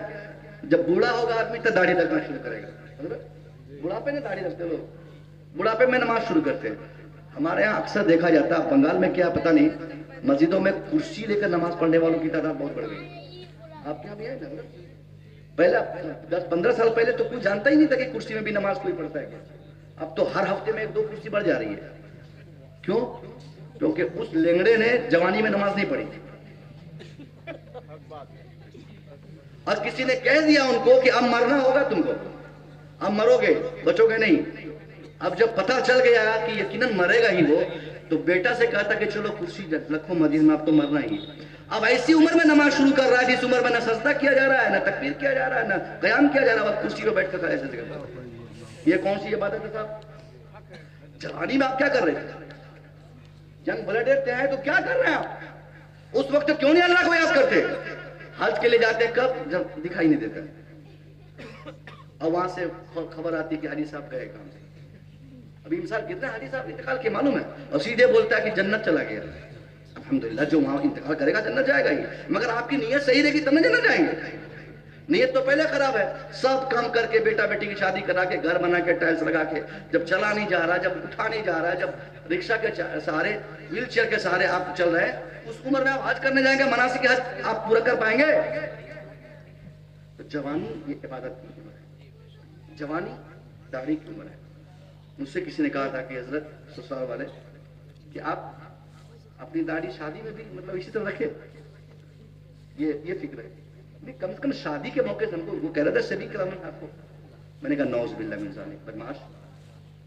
جب بوڑھا ہوگا آدمی تو داڑھی رکھنا شروع کرے گا. بڑھاپے میں داڑھی رکھتے لوگ, بڑھاپے میں نماز شروع کرتے ہیں. ہمارے یہاں اکثر دیکھا جاتا ہے, بنگال میں کیا پتہ نہیں, مسجدوں میں کرسی لے کر نماز پڑھنے والوں کی تعداد بہت بڑھ گئی. آپ کے یہاں بھی ہے نا؟ پہلے 10-15 سال پہلے تو کوئی جانتا ہی نہیں تھا کہ کرسی میں بھی نماز کوئی پڑھتا ہے. اب تو ہر ہفتے میں 1-2 کرسی بڑھ جا رہی ہے. کیوں؟ کیونکہ اس لنگڑے نے جوانی میں نماز نہیں پڑھی, اور کسی نے کہہ دیا ان کو کہ اب مرنا ہوگا تم کو, اب مرو گے, بچو گے نہیں. اب جب پتہ چل گیا کہ یقیناً مرے گا ہی وہ, تو بیٹا سے کہا تھا کہ چلو کرسی رکھو مسجد میں, اب تو مرنا ہی. اب ایسی عمر میں نماز شروع کر رہا ہے جس عمر میں نہ سجدہ کیا جا رہا ہے، نہ تکبیر کیا جا رہا ہے، نہ قیام کیا جا رہا ہے، بس کرسی پہ بیٹھ کر ایسے کر رہا ہے۔ یہ کون سی عبادت ہے صاحب؟ جوانی میں آپ کیا کر رہے تھے؟ جنگ بلڈ تھے ہیں تو کیا کر رہے ہیں آپ؟ اس وقت کیوں نہیں اللہ کو یاد کرتے؟ حج کے لیے جاتے کب؟ جب دکھائی نہیں دیتا، اور وہاں سے خبر آتی کہ حاجی صاحب گئے کام سے۔ ابھی مثال کتنے حاجی صاحب انتقال کے معلوم ہے، اور سیدھے بولتا ہے کہ جنت چلا گیا۔ الحمدللہ جو وہاں انتقال کرے گا جنت جائے گا ہی، مگر آپ کی نیت صحیح رہے گی تب نہ جنت جائیں گے۔ نیت تو پہلے خراب ہے، سب کام کر کے بیٹا بیٹی کی شادی کرا کے گھر بنا کے ٹائلز لگا کے، جب چلا نہیں جا رہا، جب اٹھا نہیں جا رہا، جب رکشہ کے سہارے ویل چیئر کے سہارے آپ چل رہے ہیں، اس عمر میں آپ حج کرنے جائیں گے، مناسک حج آپ پورا کر پائیں گے؟ تو جوانی یہ عبادت کی عمر ہے، جوانی داڑھی کی عمر ہے۔ مجھ سے کسی نے کہا تھا کہ حضرت سسرال والے کہ آپ اپنی داڑھی شادی میں بھی مطلب اسی طرح رکھے، یہ فکر ہے کم سے کم شادی کے موقع سے ہم کو وہ کہہ رہا تھا شریک کرانا ہے آپ کو۔ میں نے کہا نعوذ باللہ من ذالک، بدمعاش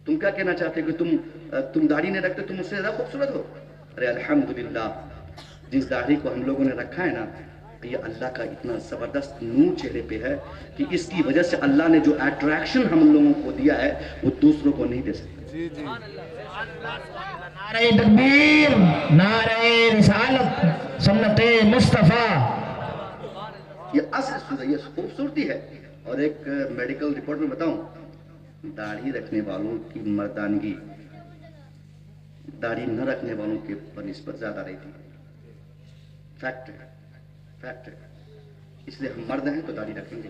تم کیا کہنا چاہتے کہ تم داڑھی نہیں رکھتے تم اس سے زیادہ خوبصورت ہو؟ ارے الحمدللہ جس داڑھی کو ہم لوگوں نے رکھا ہے نا، یہ اللہ کا اتنا زبردست نور چہرے پہ ہے کہ اس کی وجہ سے اللہ نے جو اٹریکشن ہم لوگوں کو دیا ہے وہ دوسروں کو نہیں دے سکتے۔ نعرہ تکبیر، نعرہ رسالت، سنت مصطفیٰ۔ یہ اصل یہ خوبصورتی ہے۔ اور ایک میڈیکل رپورٹ میں بتاؤں، داڑھی رکھنے والوں کی مردانگی داڑھی نہ رکھنے والوں کے بنسبت زیادہ رہتی ہے۔ فیکٹ ہے۔ اس لیے ہم مرد ہیں تو داڑھی رکھیں گے،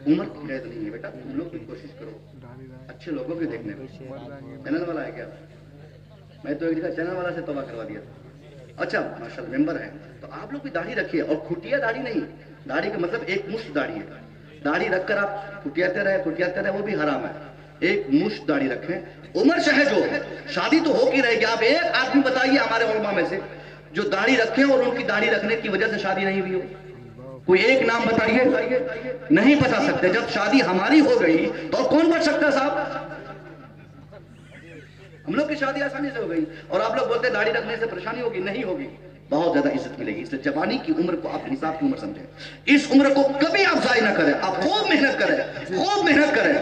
عمر کی قید نہیں ہے بیٹا، تم لوگ بھی کوشش کرو اچھے لوگوں کے دیکھنے میں۔ چینل والا ہے کیا؟ میں تو ایک جگہ چینل والا سے توبہ کروا دیا تھا۔ اچھا ماشاءاللہ ممبر ہیں تو آپ لوگ بھی داڑھی رکھیے، اور کھٹیا داڑھی نہیں، داڑھی کا مطلب ایک مشت داڑھی ہے۔ داڑھی رکھ کر آپ کھٹیاتے رہے وہ بھی حرام ہے۔ ایک مشت داڑھی رکھیں، عمر چاہے جو ہے، شادی تو ہو کی رہے گی۔ آپ ایک آدمی بتائیے ہمارے علماء میں سے جو داڑھی رکھیں اور ان کی داڑھی رکھنے کی وجہ سے شادی نہیں ہوئی ہو، کوئی ایک نام بتائیے۔ نہیں بتا سکتے۔ جب شادی ہماری ہو گئی تو کون بچ سکتا ہے صاحب؟ ہم لوگ کی شادی آسانی سے ہو گئی، اور آپ لوگ بولتے ہیں داڑھی رکھنے سے پریشانی ہوگی۔ نہیں ہوگی، بہت زیادہ عزت ملے گی۔ اس لیے جوانی کی عمر کو آپ نصاب کی عمر سمجھیں، اس عمر کو کبھی آپ ضائع نہ کریں، آپ خوب محنت کریں،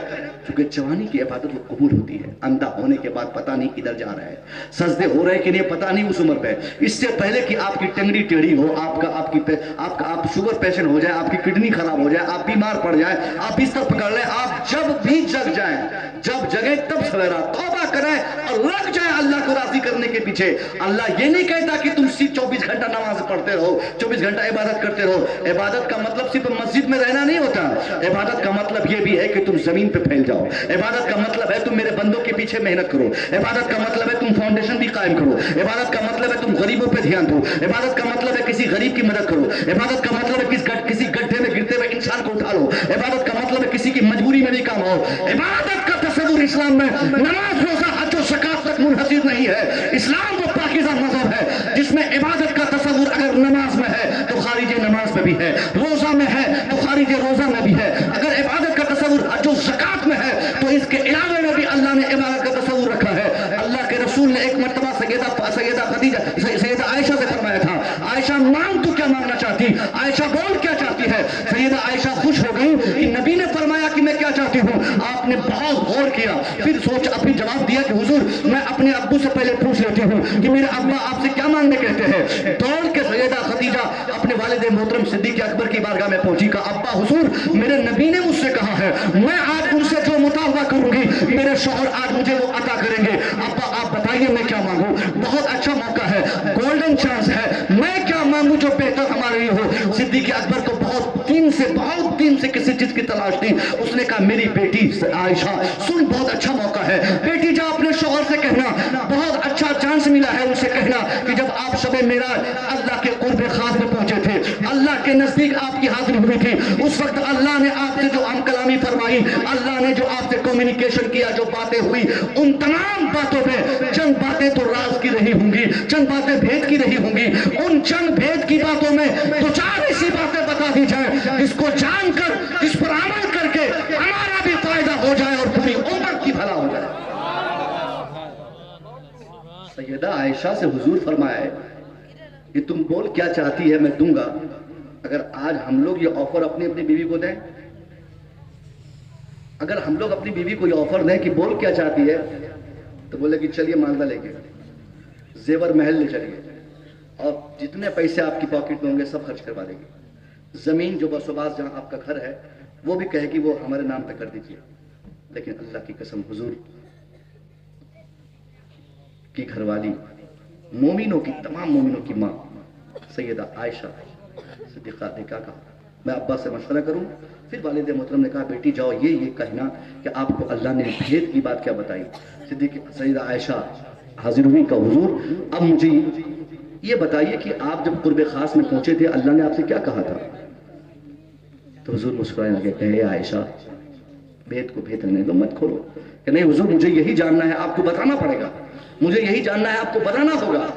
کیونکہ جوانی کی عبادت وہ قبول ہوتی ہے۔ اندھا ہونے کے بعد پتہ نہیں کدھر جا رہا ہے، سجدے ہو رہے کہ نہیں پتہ نہیں اس عمر پہ۔ اس سے پہلے کہ آپ کی ٹنگڑی ٹیڑھی ہو، آپ شوگر پیشنٹ ہو جائے، آپ کی کڈنی خراب ہو جائے، آپ بیمار پڑ جائیں، آپ بستر پکڑ لیں، آپ جب بھی جگ جائیں، جب جگیں تب سویرا توبہ کریں اور لگ جائیں اللہ کو راضی کرنے کے پیچھے۔ اللہ یہ نہیں کہتا کہ تم صرف 24 گھنٹہ نماز پڑھتے رہو، 24 گھنٹہ عبادت کرتے رہو۔ عبادت کا مطلب صرف مسجد میں رہنا نہیں ہوتا، عبادت کا مطلب یہ بھی ہے کہ تم زمین پہ پھیل جاؤ۔ عبادت کا مطلب ہے تم میرے بندوں کے پیچھے محنت کرو۔ عبادت کا مطلب ہے تم فاؤنڈیشن بھی قائم کرو۔ عبادت کا مطلب ہے تم غریبوں پہ دھیان دو۔ عبادت کا مطلب ہے کسی غریب کی مدد کرو۔ عبادت کا مطلب ہے کسی گڈھے میں گرتے ہوئے انسان کو اٹھا لو۔ عبادت کا مطلب ہے کسی کی مجبوری میں بھی کام ہو۔ عبادت کا تصور اسلام میں نماز، روزہ، حج و زکات تک منحصر نہیں ہے۔ اسلام وہ پاکیزہ مذہب ہے جس میں عبادت کا تصور اگر نماز میں ہے تو خارج نماز میں بھی ہے، روزہ میں ہے تو خارج روزہ میں بھی ہے۔ اگر عبادت کا تصور حج و زکات میں ہے تو اس کے علاوہ میں بھی اللہ نے عبادت کا تصور رکھا ہے۔ اللہ کے رسول نے ایک مرتبہ سیدہ عائشہ سے فرمایا تھا، عائشہ مانگ تو کیا مانگنا چاہتی؟ عائشہ بول کیا چاہتی ہے؟ سیدہ عائشہ خوش ہو گئی کہ نبی نے فرمایا کہ میں کیا چاہتی ہوں۔ آپ نے بہت غور کیا، پھر اپنی جواب دیا کہ حضور میں اپنے ابو سے پہلے پوچھ لیتی ہوں کہ میرے ابا آپ سے کیا مانگنے کہتے ہیں۔ دوڑ کے سیدہ خدیجہ اپنے والد محترم صدیق اکبر کی بارگاہ میں پہنچی، کہا ابا حضور میرے نبی نے مجھ سے کہا ہے میں آج ان سے جو مطالبہ کروں گی میرے شوہر آج مجھے وہ عطا کریں گے، ابا آپ بتائیے میں کیا مانگوں؟ بہت اچھا موقع ہے، گولڈن چانس ہے، میں کیا مانگوں جو بہتر ہمارے لیے ہو؟ صدیق اکبر کو بہت دن سے کسی چیز کی تلاش تھی۔ اس نے کہا میری بیٹی عائشہ سن، بہت اچھا موقع ہے، بیٹی جا اپنے شوہر سے کہنا، بہت اچھا چانس ملا ہے ان سے کہنا کہ جب آپ شب معراج اللہ کے قرب خاص میں پہنچے تھے، اللہ کے نزدیک آپ کی حاضری ہوئی تھی، اس وقت اللہ نے آپ سے جو ہم کلامی فرمائی، اللہ نے جو آپ سے کمیونیکیشن کیا، جو باتیں ہوئی، ان تمام باتوں میں چند باتیں تو راز کی رہی ہوں گی، چند باتیں بھید کی رہی ہوں گی۔ ان چند بھید کی باتوں میں دو چار ایسی باتیں بتا دی جائیں جس کو جان کر، جس پر عمل کر کے ہمارا بھی فائدہ ہو جائے اور پوری امت کی بھلا ہو جائے۔ سیدہ عائشہ سے حضور فرمایا ہے کہ تم بول کیا چاہتی ہے میں دوں گا. اگر آج ہم لوگ یہ آفر اپنی بیوی کو دیں، اگر ہم لوگ اپنی بیوی کو یہ آفر دیں کہ بول کیا چاہتی ہے، تو بولے کہ چلیے مالدہ لے کے زیور محل لے چلیے، اور جتنے پیسے آپ کی پاکٹ میں ہوں گے سب خرچ کروا دے گی. زمین جو بسوباس جہاں آپ کا گھر ہے وہ بھی کہے کہ وہ ہمارے نام پہ کر دیجیے. لیکن اللہ کی قسم حضور کی گھر والی، مومنوں کی، تمام مومنوں کی ماں سیدہ عائشہ صدیقہ نے کیا کہا؟ میں ابا سے مشورہ کروں. پھر والد محترم نے کہا بیٹی جاؤ یہ کہنا کہ آپ کو اللہ نے بھید کی بات کیا بتائی. سیدہ عائشہ حاضر ہوئی کہ حضور اب مجھے یہ بتائیے کہ آپ جب قرب خاص میں پہنچے تھے اللہ نے آپ سے کیا کہا تھا؟ تو حضور مسکرائے لگے کہ اے عائشہ بھید کو بھید رہنے دو، مت کھولو. کہ نہیں حضور مجھے یہی جاننا ہے، آپ کو بتانا پڑے گا، مجھے یہی جاننا ہے، آپ کو بتانا ہوگا.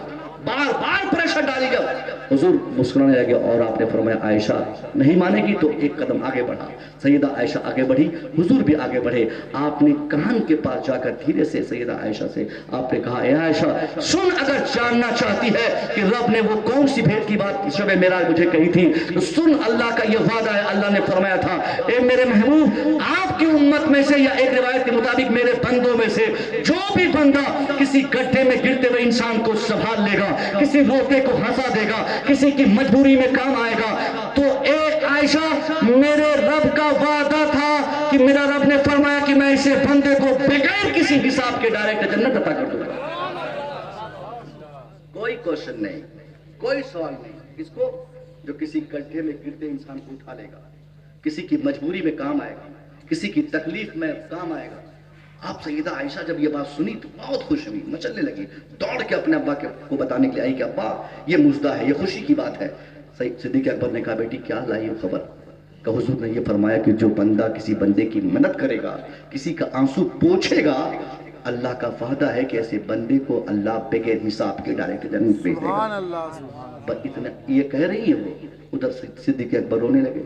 بار بار پریشر ڈالی گیا. حضور مسکرانے لگے اور آپ نے فرمایا عائشہ نہیں مانے گی تو ایک قدم آگے بڑھا. سیدہ عائشہ آگے بڑھی، حضور بھی آگے بڑھے. آپ نے کان کے پاس جا کر دھیرے سے سیدہ عائشہ سے آپ نے کہا اے عائشہ سن، اگر جاننا چاہتی ہے کہ رب نے وہ کون سی بھید کی بات شب معراج مجھے کہی تھی تو سن، اللہ کا یہ وعدہ ہے. اللہ نے فرمایا تھا اے میرے محبوب آپ کی امت میں سے یا ایک روایت کے مطابق میرے بندوں میں سے جو بھی بندہ کسی گڈھے میں گرتے ہوئے انسان کو سنبھال لے گا، کسی روتے کو ہنسا دے گا، کسی کی مجبوری میں کام آئے گا، تو اے عائشہ میرے رب کا وعدہ تھا کہ میرا رب نے فرمایا کہ میں اسے بندے کو بغیر کسی حساب کے ڈائریکٹ جنت عطا کر دوں گا. کوئی کوشچن نہیں، کوئی سوال نہیں. اس کو جو کسی گڈھے میں گرتے انسان کو اٹھا لے گا، کسی کی مجبوری میں کام آئے گا، کسی کی تکلیف میں کام آئے گا. آپ سیدہ عائشہ جب یہ بات سنی تو بہت خوش ہوئی، مچلنے لگی، دوڑ کے اپنے ابا کو بتانے کے لیے آئی کہ ابا یہ مزدہ ہے، یہ خوشی کی بات ہے. صدیق اکبر نے کہا بیٹی کیا لائی ہو خبر؟ کہ حضور نے یہ فرمایا کہ جو بندہ کسی بندے کی مدد کرے گا، کسی کا آنسو پوچھے گا، اللہ کا وعدہ ہے کہ ایسے بندے کو اللہ بغیر حساب کے ڈائریکٹ جنت بھیج دے گا. پر اتنا یہ کہہ رہی ہے وہ، ادھر صدیق اکبر رونے لگے.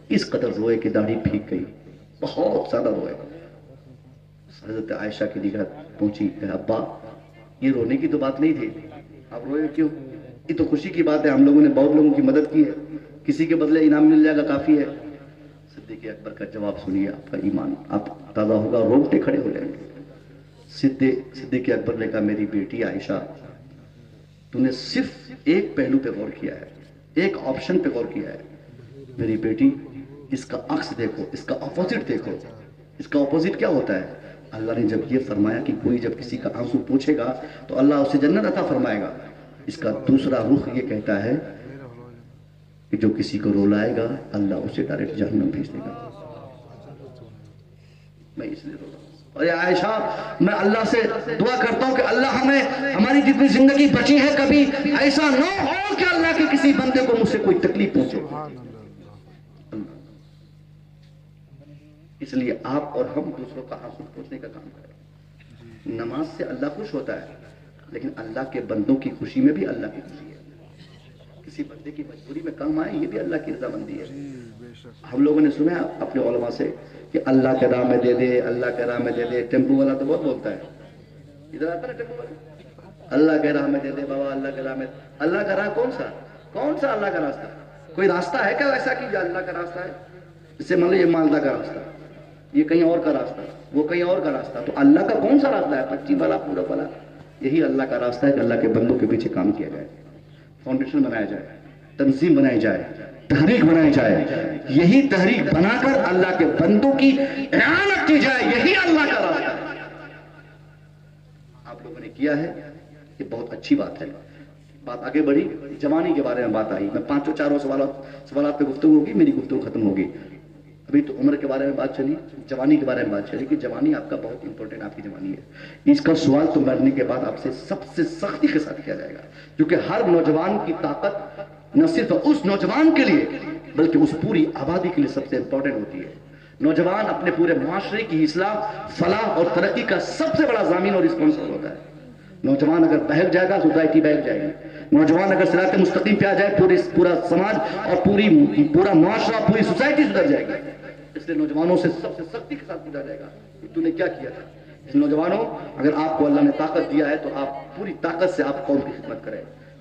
اس قدر روئے کہ داڑھی بھیگ گئی، بہت زیادہ روئے. حضرت عائشہ کی نگاہ پہنچی کہ ابا یہ رونے کی تو بات نہیں تھی، آپ روئے کیوں؟ یہ تو خوشی کی بات ہے، ہم لوگوں نے بہت لوگوں کی مدد کی ہے، کسی کے بدلے انعام مل جائے گا کافی ہے. صدیق اکبر کا جواب سنیے، آپ کا ایمان آپ تازہ ہوگا، روٹے کھڑے ہو جائیں گے. صدیق اکبر نے کہا میری بیٹی عائشہ تو نے صرف ایک پہلو پہ غور کیا ہے، ایک آپشن پہ غور کیا ہے. میری بیٹی اس کا عکس دیکھو، اس کا اپوزٹ دیکھو. اس کا اپوزٹ کیا ہوتا ہے؟ اللہ نے جب یہ فرمایا کہ کوئی جب کسی کا آنسو پوچھے گا تو اللہ اسے جنت عطا فرمائے گا. اس کا دوسرا رخ یہ کہتا ہے کہ جو کسی کو رولائے گا اللہ اسے ڈائریکٹ جہنم بھیج دے گا. میں اس لیے رو رہا ہوں. اور عائشہ میں اللہ سے دعا کرتا ہوں کہ اللہ ہمیں ہماری جتنی زندگی بچی ہے کبھی ایسا نہ ہو کہ اللہ کے کسی بندے کو مجھ سے کوئی تکلیف پہنچے. اس لیے آپ اور ہم دوسروں کا آنسو پوچھنے کا کام کریں. نماز سے اللہ خوش ہوتا ہے، لیکن اللہ کے بندوں کی خوشی میں بھی اللہ کی خوشی ہے. کسی بندے کی مجبوری میں کام آئے یہ بھی اللہ کی رضامندی ہے. ہم لوگوں نے سنا اپنے علماء سے کہ اللہ کے راہ میں دے دے، اللہ کے راہ میں دے دے. ٹیمپو والا تو بہت بولتا ہے، ادھر آتا نا ٹیمپو والا، اللہ کے راہ میں دے دے بابا، اللہ کے راہ میں. اللہ کا راہ کون سا اللہ کا راستہ؟ کوئی راستہ ہے کیا ایسا کہ جو اللہ کا راستہ ہے؟ اس سے مان لو یہ مالدہ کا راستہ، یہ کہیں اور کا راستہ، وہ کہیں اور کا راستہ. تو اللہ کا کون سا راستہ ہے؟ پچی والا، پورا والا. یہی اللہ کا راستہ ہے کہ اللہ کے بندوں کے پیچھے کام کیا جائے، فاؤنڈیشن بنایا جائے، تنظیم بنائی جائے، تحریک بنائی جائے. یہی تحریک بنا کر اللہ کے بندوں کی اعانت کی جائے، یہی اللہ کا راستہ ہے. آپ لوگوں نے کیا ہے، یہ بہت اچھی بات ہے. بات آگے بڑھی، جوانی کے بارے میں بات آئی. میں 5 سوالات پہ گفتگو ہوگی، میری گفتگو ختم ہوگی. ابھی تو عمر کے بارے میں بات چلی، جوانی کے بارے میں بات چلی کہ جوانی آپ کا بہت امپورٹنٹ آپ کی جوانی ہے. اس کا سوال تو مرنے کے بعد آپ سے سب سے سختی کے ساتھ کیا جائے گا، کیونکہ ہر نوجوان کی طاقت نہ صرف اس نوجوان کے لیے بلکہ اس پوری آبادی کے لیے سب سے امپورٹنٹ ہوتی ہے. نوجوان اپنے پورے معاشرے کی اصلاح، فلاح اور ترقی کا سب سے بڑا ضامن اور رسپانسبل ہوتا ہے. نوجوان اگر بہک جائے گا سوسائٹی بہک جائے گی. نوجوان اگر صراط مستقیم پہ آ جائے پورا سماج اور پورا معاشرہ، پوری سوسائٹی سدھر جائے گی. اس لیے نوجوانوں سے سب سے سختی کے ساتھ پوچھا جائے گا کہ تو نے کیا کیا تھا. اس نوجوانوں اگر آپ کو اللہ نے طاقت دیا ہے تو آپ پوری طاقت سے آپ قوم کی خدمت کریں.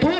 2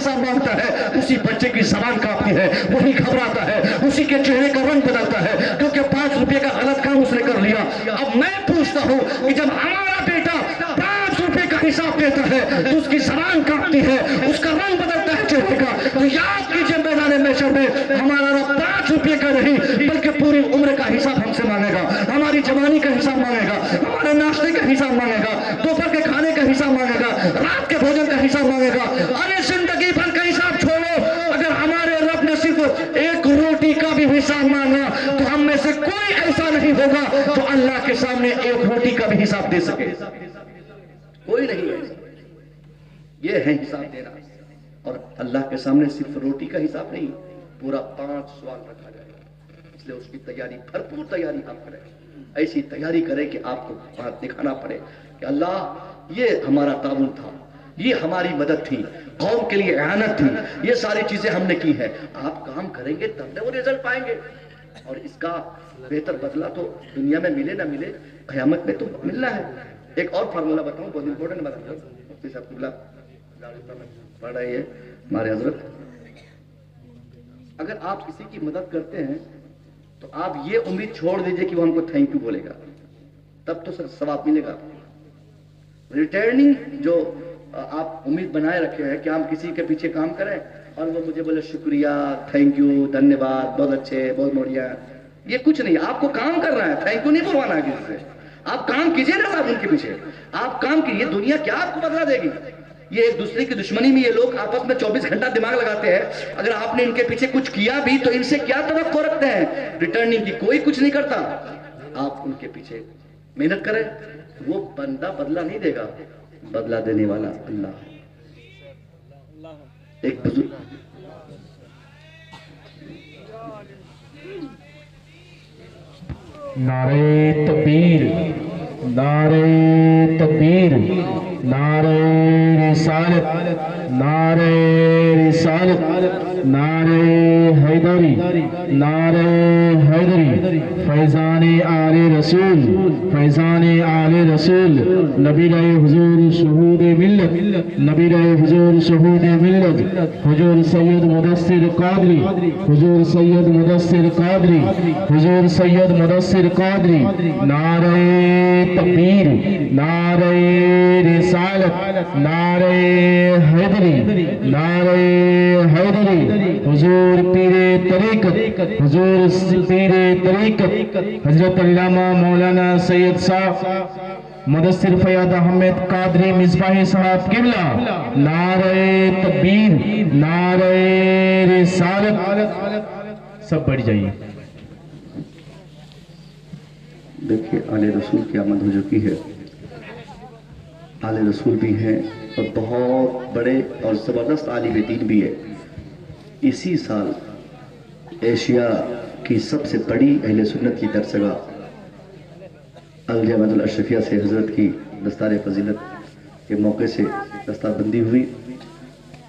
حساب مانگتا ہے اسی بچے کی زبان کانپتی ہے, وہی گھبراتا ہے, اسی کے چہرے کا رنگ بدلتا ہے, کیونکہ 5 روپے کا غلط کام اس نے کر لیا. اب میں پوچھتا ہوں کہ جب ہمارا بیٹا 5 روپے کا حساب دیتا ہے تو اس کی زبان کانپتی ہے, اس کا رنگ بدلتا ہے چہرے کا, تو یاد کیجئے میدان محشر میں ہمارا رب 5 روپے کا نہیں بلکہ پوری عمر کا حساب ہم سے مانگے گا, ہماری جوانی کا حساب مانگے گا, ہمارے ناشتے کا حساب مانگے گا, دوپہر کے کھانے کا حساب مانگے گا, رات کے بھوجن کا حساب مانگے گا. ارے زندگی بھر کا حساب چھوڑو, اگر ہمارے رب نے صرف ایک روٹی کا بھی حساب مانگا تو ہم میں سے کوئی ایسا نہیں ہوگا جو اللہ کے سامنے ایک روٹی کا بھی حساب دے سکے. کوئی نہیں ہے. یہ ہے حساب دینا, اور اللہ کے سامنے صرف روٹی کا حساب نہیں, پورا 5 سوال رکھا جائے گا. اس لیے اس کی تیاری, بھرپور تیاری آپ کریں, ایسی تیاری کریں کہ آپ کو بات دکھانا پڑے کہ اللہ یہ ہمارا تعاون تھا, یہ ہماری مدد تھی, قوم کے لیے اعانت تھی, یہ ساری چیزیں ہم نے کی ہے. آپ کام کریں گے تب نہ وہ رزلٹ پائیں گے, اور اس کا بہتر بدلہ تو دنیا میں ملے نہ ملے قیامت میں تو ملنا ہے. ایک اور فارمولہ بتاؤں, بہت امپورٹنٹ بات ہے, مفتی صاحب قبلہ پڑھ رہی ہے ہمارے حضرت. اگر آپ کسی کی مدد کرتے ہیں تو آپ یہ امید چھوڑ دیجئے کہ وہ ہم کو تھینک یو بولے گا, تب تو ثواب ملے گا. ریٹرننگ جو آپ امید بنائے رکھے ہیں کہ ہم کسی کے پیچھے کام کریں اور وہ مجھے بولے شکریہ, تھینک یو, دھنیہ واد, بہت اچھے, بہت بڑھیا, یہ کچھ نہیں. آپ کو کام کرنا ہے, تھینک یو نہیں بولوانا ہے کسی سے. آپ کام کیجئے نا صاحب ان کے پیچھے, آپ کام کیجئے. دنیا کیا آپ کو بدلا دے گی؟ یہ ایک دوسرے کی دشمنی میں یہ لوگ آپس میں 24 گھنٹہ دماغ لگاتے ہیں. اگر آپ نے ان کے پیچھے کچھ کیا بھی تو ان سے کیا توقع رکھتے ہیں؟ ریٹرننگ کی. کوئی کچھ نہیں کرتا. آپ ان کے پیچھے محنت کریں, وہ بندہ بدلہ نہیں دے گا, بدلہ دینے والا اللہ ہے. ایک بزرگ نعرہ تکبیر, نعرہ تکبیر, نعرہ رسالت, نعرہ رسالت, نعرہ حیدری, نعرہ حیدری. فیضان آل رسول, فیضان آل رسول. نبی رہے حضور شہود ملت, نبی رہے حضور شہود ملت. حضور سید مدثر قادری, حضور سید مدثر قادری, حضور سید مدثر قادری. نعرہ تکبیر, نعرہ رسالت, نعرہ حیدری, نعرہ حیدری. حضور پیر طریقت, حضور پیر طریقت حضرت علامہ مولانا سید صاحب مدثر فیاض احمد قادری مصباحی صاحب قبلہ. نعرہ تکبیر, نعرہ رسالت. سب بڑھ جائیے. دیکھیے آل رسول کی آمد ہو چکی ہے. آل رسول بھی ہیں اور بہت بڑے اور زبردست عالم دین بھی ہے. اسی سال ایشیا کی سب سے بڑی اہل سنت کی درسگاہ الجامعۃ الاشرفیہ سے حضرت کی دستار فضیلت کے موقع سے دستار بندی ہوئی,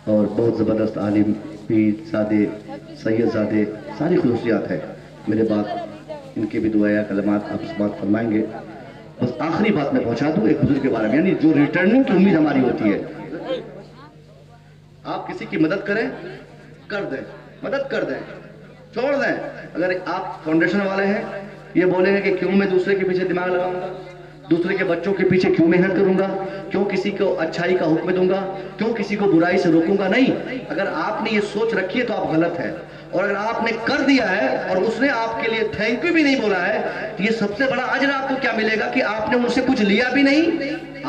اور بہت زبردست عالم, پیر زادے, سید زادے, ساری خصوصیات ہیں. میرے بعد ان کے بھی دعایا کلمات آپ سماعت فرمائیں گے. بس آخری بات میں پہنچا دوں ایک بزرگ کے بارے میں, یعنی جو ریٹرننگ کی امید ہماری ہوتی ہے. آپ کسی کی مدد کریں, کر دیں, مدد کر دیں, چھوڑ دیں. اگر آپ فاؤنڈیشن والے ہیں, یہ بولیں گے کہ کیوں میں دوسرے کے پیچھے دماغ لگاؤں گا, دوسرے کے بچوں کے پیچھے کیوں محنت کروں گا, کیوں کسی کو اچھائی کا حکم دوں گا, کیوں کسی کو برائی سے روکوں گا. نہیں, اگر آپ نے یہ سوچ رکھی ہے تو آپ غلط ہے. اور اگر آپ نے کر دیا ہے اور اس نے آپ کے لیے تھینک یو بھی نہیں بولا ہے تو یہ سب سے بڑا اجر آپ کو کیا ملے گا کہ آپ نے مجھ سے کچھ لیا بھی نہیں.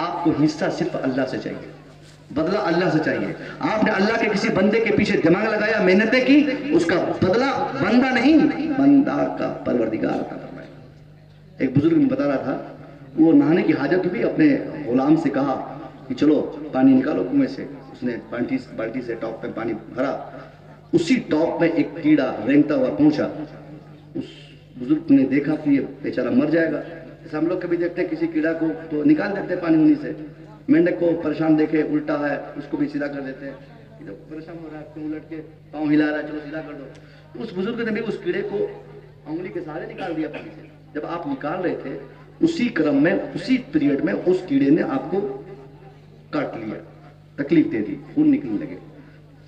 آپ کو حصہ صرف اللہ سے چاہیے, بدلہ اللہ سے چاہیے. آپ نے اللہ کے کسی بندے کے پیچھے دماغ لگایا, محنتیں کی, اس کا بدلہ بندہ نہیں, بندہ کا پروردگار عطا فرمائے. ایک بزرگ میں بتا رہا تھا, وہ نہانے کی حاجت ہوئی, اپنے غلام سے کہا کہ چلو پانی نکالو کنویں سے. اس نے بالٹی سے ٹاپ پہ پانی بھرا. اسی ٹاپ میں ایک کیڑا رینگتا ہوا پہنچا. اس بزرگ نے دیکھا کہ یہ بیچارہ مر جائے گا. جیسے ہم لوگ کبھی دیکھتے ہیں کسی کیڑا کو تو نکال دیتے ہیں پانی ہونی سے. مینڈک کو پریشان دیکھے الٹا ہے, اس کو بھی سیدھا کر دیتے ہیں. پریشان ہو رہا ہے, کیوں الٹ کے پاؤں ہلا رہا ہے, چلو سیدھا کر دو. اس بزرگ نے بھی اس کیڑے کو انگلی کے سہارے نکال دیا پانی سے. جب آپ نکال رہے تھے اسی کرم میں, اسی پیریڈ میں اس کیڑے نے آپ کو کاٹ لیا, تکلیف دے دی, خون نکلنے لگے.